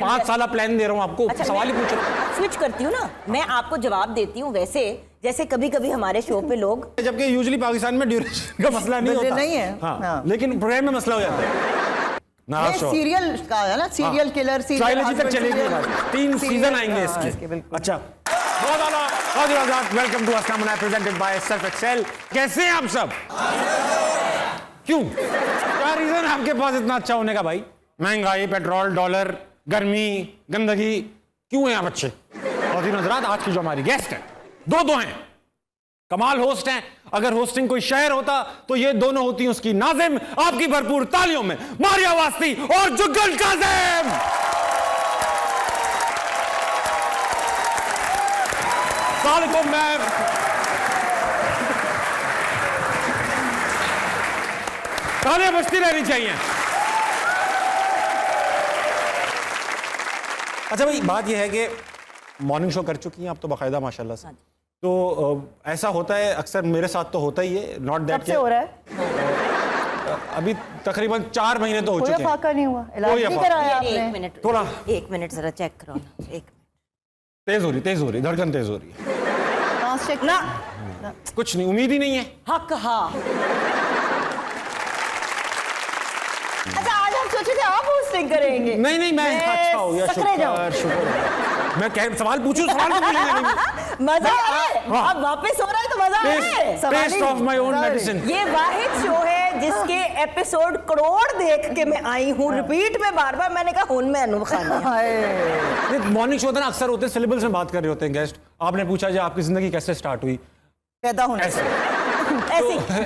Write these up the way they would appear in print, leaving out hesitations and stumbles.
5 साल प्लान दे रहा हूँ आपको। अच्छा, सवाल ही पूछ रहा हूँ। स्विच करती हूँ ना, मैं आपको जवाब देती हूँ वैसे जैसे कभी कभी हमारे शो पे लोग, जबकि यूजुअली पाकिस्तान में ड्यूरेशन का मसला नहीं होता, नहीं है। हाँ। लेकिन प्रोग्राम में मसला हो जाता है। नाराज शो सीरियल का है ना, सीरियल किलर, ट्रायलॉजी तक चलेगी, 3 सीजन आएंगे इसके। अच्छा, बहुत आला, वेलकम टू अस्नामुना प्रेजेंटेड बाय सेल्फ एक्सेल। कैसे हैं आप सब? क्यों, क्या रीजन है आपके पास इतना अच्छा होने का भाई? महंगाई, पेट्रोल, डॉलर, गर्मी, गंदगी, क्यों हैं आप अच्छे? और हजरात, आज की जो हमारी गेस्ट है, दो हैं, कमाल होस्ट हैं। अगर होस्टिंग कोई शहर होता तो ये दोनों होती उसकी नाजिम। आपकी भरपूर तालियों में मारिया वास्ती और जुगल काजिम। वालेकुम मैम। तालियां बजती रहनी चाहिए। अच्छा भाई, बात यह है कि मॉर्निंग शो कर चुकी हैं आप तो बाकायदा माशाल्लाह से, तो ऐसा होता है अक्सर, मेरे साथ तो होता ही है, नॉट दैट हो रहा है अभी तकरीबन 4 महीने तो हो चुके हैं। फाका नहीं हुआ, इलाज नहीं कराया आपने? एक मिनट जरा चेक करो ना, एक तेज हो रही, धड़कन तेज हो रही है। चेक ना, कुछ नहीं, उम्मीद ही नहीं है। हक हाँ। अच्छा, आज हम सोचे थे आप होस्टिंग करेंगे। नहीं, मैं अच्छा हो गया, शुक्र। मैं सवाल पूछूं, सवाल तो पूछूंगा। मजा आ रहा है, अब वापस हो रहा है तो मजा आ रहा है। Taste of my own medicine. ये वाहिद शो है जिसके एपिसोड करोड़ देख के मैं आई हूँ, रिपीट में बार बार मैंने कहा हूं मैं अनूप खान। मॉर्निंग शो ना अक्सर होते हैं, सिलेबस में बात कर रहे होते हैं गेस्ट। आपने पूछा जी आपकी जिंदगी कैसे स्टार्ट हुई? पैदा होने ऐसे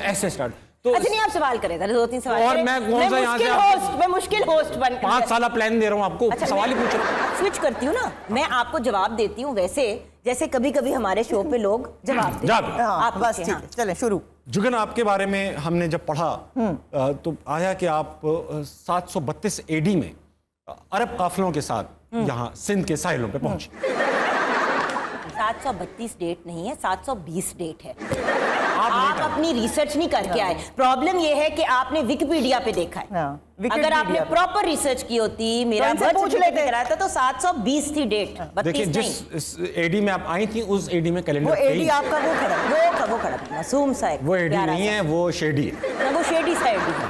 ऐसे स्टार्ट। तो अच्छा नहीं, आप सवाल करें, 2-3 सवाल। और मैं कौन सा यहाँ से मैं मुश्किल होस्ट बन 5 साल प्लान दे रहा हूँ आपको। अच्छा, सवाल ही पूछ रहा हूँ। स्विच करती हूँ ना, मैं आपको जवाब देती हूँ वैसे जैसे कभी कभी हमारे शो पे लोग जवाब देते हैं। आप बस ठीक है, चलें शुरू। जुगन, आपके बारे में हमने जब पढ़ा तो आया कि आप 732 AD में अरब काफिलों के साथ यहाँ सिंध के साहिलों पे पहुंचे। 732 डेट नहीं है, 720 डेट है। आप अपनी रिसर्च नहीं करके आए। प्रॉब्लम यह है कि आपने विकिपीडिया पे देखा है। अगर आपने प्रॉपर रिसर्च की होती, मेरा पूछ लेते कराया था तो 720 थी डेट। देखिए, जिस एडी में आप आई थी उस एडी में कैलेंडर वो एडी आपका वो खड़ा मासूम सा है, वो एडी नहीं है, वो शेडी है। वो शेडी सा एडी है।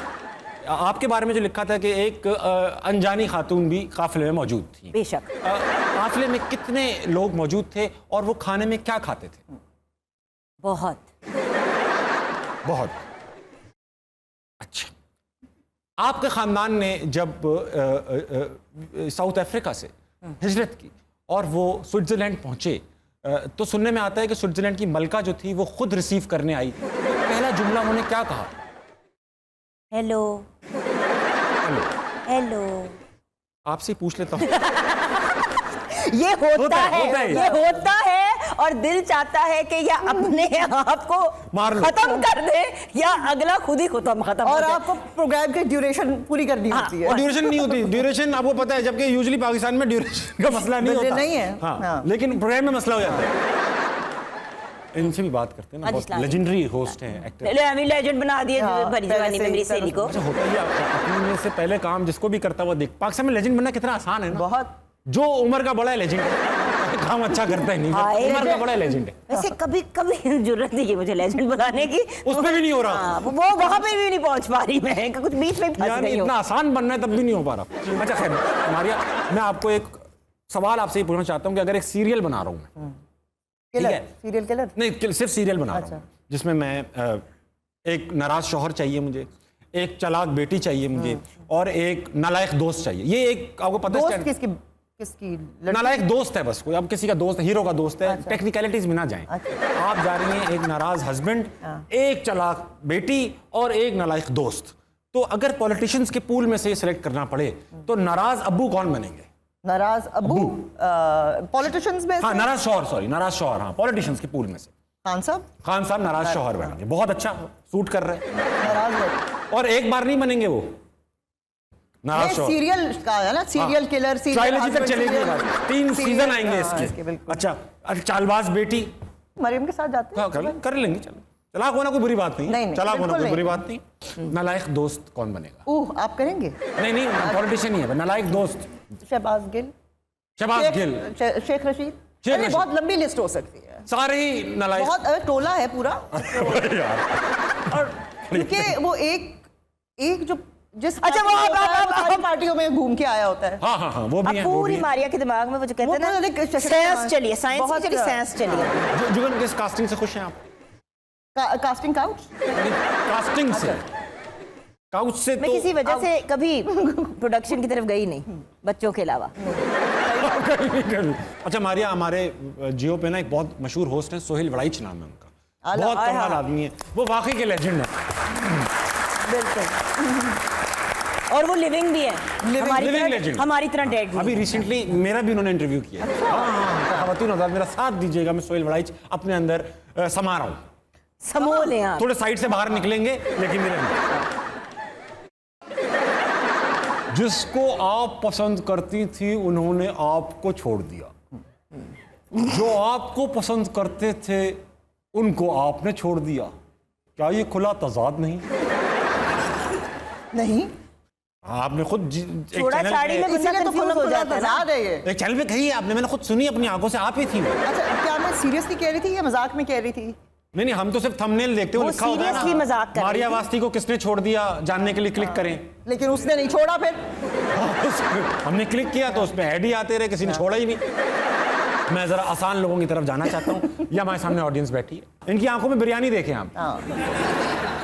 आपके बारे में जो लिखा था कि एक अनजानी खातून भी काफिले में मौजूद थी। बेशक। काफिले में कितने लोग मौजूद थे और वो खाने में क्या खाते थे? बहुत। अच्छा, आपके खानदान ने जब साउथ अफ्रीका से हिजरत की और वो स्विट्जरलैंड पहुंचे तो सुनने में आता है कि स्विट्जरलैंड की मलका जो थी वो खुद रिसीव करने आई। पहला जुमला उन्होंने क्या कहा? हेलो। आपसे पूछ लेता हूँ। ये होता है और दिल चाहता है कि या अपने आप को खत्म कर दे या अगला खुद ही खत्म। और आपको प्रोग्राम की ड्यूरेशन पूरी करनी होती है। ड्यूरेशन नहीं होती, ड्यूरेशन आपको पता है, जबकि यूजुअली पाकिस्तान में ड्यूरेशन का मसला नहीं होता। नहीं है। हाँ, लेकिन प्रोग्राम में मसला हो जाता है। इनसे भी बात करते हैं ना, बहुत लेजेंडरी होस्ट हैं, एक्टर। हमें लेजेंड बना दिए भरी जवानी में मेरी सहेली को। अच्छा, होता ही अपने में से पहले काम जिसको भी करता हुआ देख। पाकिस्तान में लेजेंड बनना कितना आसान है ना। बहुत। जो उम्र का बड़ा है लेजेंड है, काम अच्छा करता ही नहीं, उम्र का बड़ा लेजेंड है। वैसे कभी जरूरत नहीं है मुझे लेजेंड बनाने की, उसमें भी नहीं हो रहा। वो वहां पे भी नहीं पहुंच पा रही मैं, कुछ बीच में फंस गई हूं। इतना आसान बनना है तब भी नहीं हो पा रहा। अच्छा खैर मारिया, मैं आपको एक सवाल आपसे पूछना चाहता हूँ कि अगर एक सीरियल बना रहा हूँ मैं, सीरियल किलर नहीं, सिर्फ सीरियल बना रहा हूँ जिसमें मैं एक नाराज शौहर चाहिए मुझे, एक चालाक बेटी चाहिए मुझे और एक नालायक दोस्त चाहिए। ये एक आपको पता है किसकी नालायक दोस्त है, बस कोई अब किसी का दोस्त, हीरो का दोस्त है। टेक्निकलिटीज में ना जाएं। आप जा रही हैं एक नाराज हस्बैंड, एक चालाक बेटी और एक नालायक दोस्त। तो अगर पॉलिटिशियंस के पूल में से सिलेक्ट करना पड़े तो नाराज अब्बू कौन बनेंगे? नाराज अब्बू पॉलिटिशियंस में? हाँ, नाराज शौहर, हाँ, पॉलिटिशियंस के पूल में से खान साहब नाराज शौहर बनेंगे। बहुत अच्छा सूट कर रहे हैं। और एक बार नहीं बनेंगे वो नाराज शौहर। सीरियल का है ना, सीरियल किलर, ट्रायलॉजी तक चलेगी, 3 सीजन आएंगे इसके। अच्छा, चालबाज बेटी मरियम के साथ जाते हैं। कर लेंगे, चलो चलाक होना कोई बुरी बात नहीं, नहीं, चलाक होना बिल्कुल कोई बुरी नहीं। बात नहीं। नालायक दोस्त कौन बनेगा? ओह, आप करेंगे? नहीं पॉलिटिशियन ही है, नालायक दोस्त। शहबाज गिल, शहबाज गिल, शेख रशीद। शेख अरे रशीद। बहुत लंबी लिस्ट हो सकती है, सारे ही नालायक। बहुत टोला है पूरा। यार और क्योंकि वो एक जो जिस अच्छा, वो पार्टी में होता है, आप- वो सारी पार्टियों में घूम के आया होता है। हाँ वो भी अब है, वो भी पूरी है। मारिया के दिमाग में वो जो कहते वो हैं तो ना, एक साइंस चलिए, साइंस बहुत- चलिए, साइंस चलिए। जुगन, किस कास्टिंग से खुश हैं आप? Casting couch. कास्टिंग से, काउच से मैं तो किसी वजह से कभी प्रोडक्शन की तरफ गई नहीं, बच्चों के अलावा। अच्छा मारिया, हमारे जियो पे ना एक बहुत मशहूर होस्ट है, सोहेल वड़ाइच नाम है उनका, अल्लाह, बहुत कमाल आदमी है वो, वाकई के लेजेंड है। बिल्कुल, और वो लिविंग भी है, living legend। हमारी तरह डेड अभी रिसेंटली मेरा भी उन्होंने इंटरव्यू किया। हाँ, खवातीन हज़रात मेरा साथ दीजिएगा, मैं सोहेल वड़ाइच अपने अंदर समा रहा हूँ। समो ले आप। थोड़े साइड से बाहर निकलेंगे लेकिन मेरे अंदर। जिसको आप पसंद करती थी उन्होंने आपको छोड़ दिया, जो आपको पसंद करते थे उनको आपने छोड़ दिया, क्या ये खुला तजाद नहीं? नहीं, आपने खुद एक छोड़ा चैनल छाड़ी में पे, बंदा इसीलिए तो कंफ्यूज हो जाता है ना। मजाक है ये। एक चैनल पे कही है आपने, मैंने खुद सुनी अपनी आंखों से, आप ही थी वो। अच्छा, क्या मैं सीरियसली कह रही थी या मजाक में कह रही थी? नहीं हम तो सिर्फ थंबनेल देखते हो, वो लिखा होता है seriously मजाक कर ना, रही मारिया थी। वास्ती को किसने छोड़ दिया जानने के लिए क्लिक करें। लेकिन उसने नहीं छोड़ा फिर। हमने क्लिक किया तो उसमें ऐड ही आते रहे, किसी ने छोड़ा ही नहीं। मैं जरा आसान लोगों की तरफ जाना चाहता हूँ, या हमारे सामने ऑडियंस बैठी है, इनकी आंखों में बिरयानी देखें आप,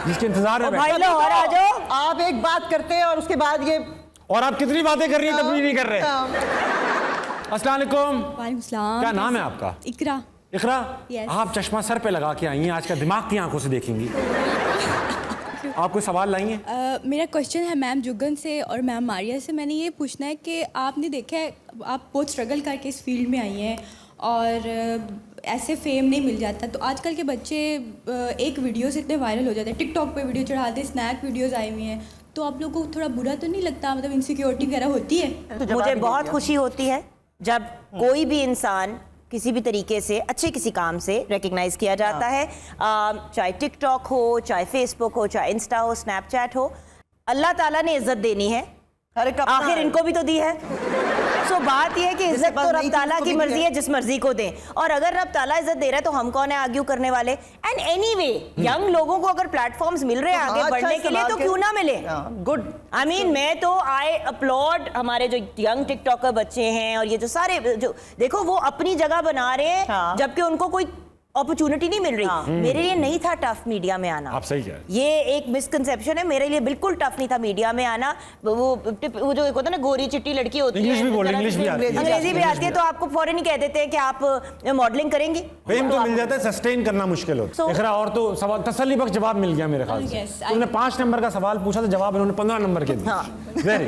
जिसके इंतजार में भाई बैठे। लो और आ जाओ। आप एक बात करते हैं और उसके बाद ये और आप कितनी बातें कर रही हैं तब भी नहीं कर रहे। अस्सलाम वालेकुम, वालेकुम सलाम। क्या नाम है आपका? इकरा। इकरा, Yes. आप चश्मा सर पे लगा के आई हैं, आज का दिमाग की आंखों से देखेंगी। आप कोई सवाल लाई हैं? मेरा क्वेश्चन है मैम जुगन से और मैम मारिया से। मैंने ये पूछना है कि आपने देखा है, आप बहुत स्ट्रगल करके इस फील्ड में आई हैं और ऐसे फेम नहीं मिल जाता, तो आजकल के बच्चे एक वीडियो से इतने वायरल हो जाते हैं, टिकटॉक पे वीडियो चढ़ाते, स्नैक वीडियोज़ आई हुई हैं, तो आप लोगों को थोड़ा बुरा तो नहीं लगता, मतलब इनसिक्योरिटी वगैरह होती है? मुझे बहुत खुशी होती है जब कोई भी इंसान किसी भी तरीके से अच्छे किसी काम से रिकग्नाइज किया जाता है, चाहे टिकटॉक हो, चाहे फेसबुक हो, चाहे इंस्टा हो, स्नैपचैट हो। अल्लाह ताला ने इज्जत देनी है, हर एक अपना आखिर है। इनको भी तो दी है। सो बात यह है कि इज्जत पास तो नहीं रब थी, ताला उसको की भी मर्जी दिया। है, जिस मर्जी को दें, और अगर रब ताला इज्जत दे रहा है तो हम कौन है आर्ग्यू करने वाले। एंड एनीवे यंग लोगों को अगर प्लेटफॉर्म्स मिल रहे हैं आगे बढ़ने के लिए तो क्यों ना मिले। गुड। आई मीन मैं तो आई अपलॉड हमारे जो यंग टिकटॉकर बच्चे हैं और ये जो सारे जो देखो वो अपनी जगह बना रहे हैं, हाँ। जबकि उनको कोई अपॉर्चुनिटी नहीं मिल रही। मेरे लिए नहीं था टफ मीडिया में आना, आप सही कह रहे हैं। ये एक मिसकंसेप्शन है, मेरे लिए बिल्कुल टफ नहीं था मीडिया में आना। वो वो जो एक होता है ना गोरी चिट्टी लड़की होती है, इंग्लिश भी बोल, इंग्लिश भी आती है। अंग्रेजी भी आती है, तो आपको फौरन ही कह देते हैं कि आप मॉडलिंग करेंगी। फेम तो मिल जाता है, सस्टेन करना मुश्किल होता है। इकरा, और तो सवाल तसल्ली बख्श जवाब मिल गया मेरे ख्याल से। Yes, तुमने 5 नंबर का सवाल पूछा तो जवाब इन्होंने 15 नंबर के दिए। हाँ। वेरी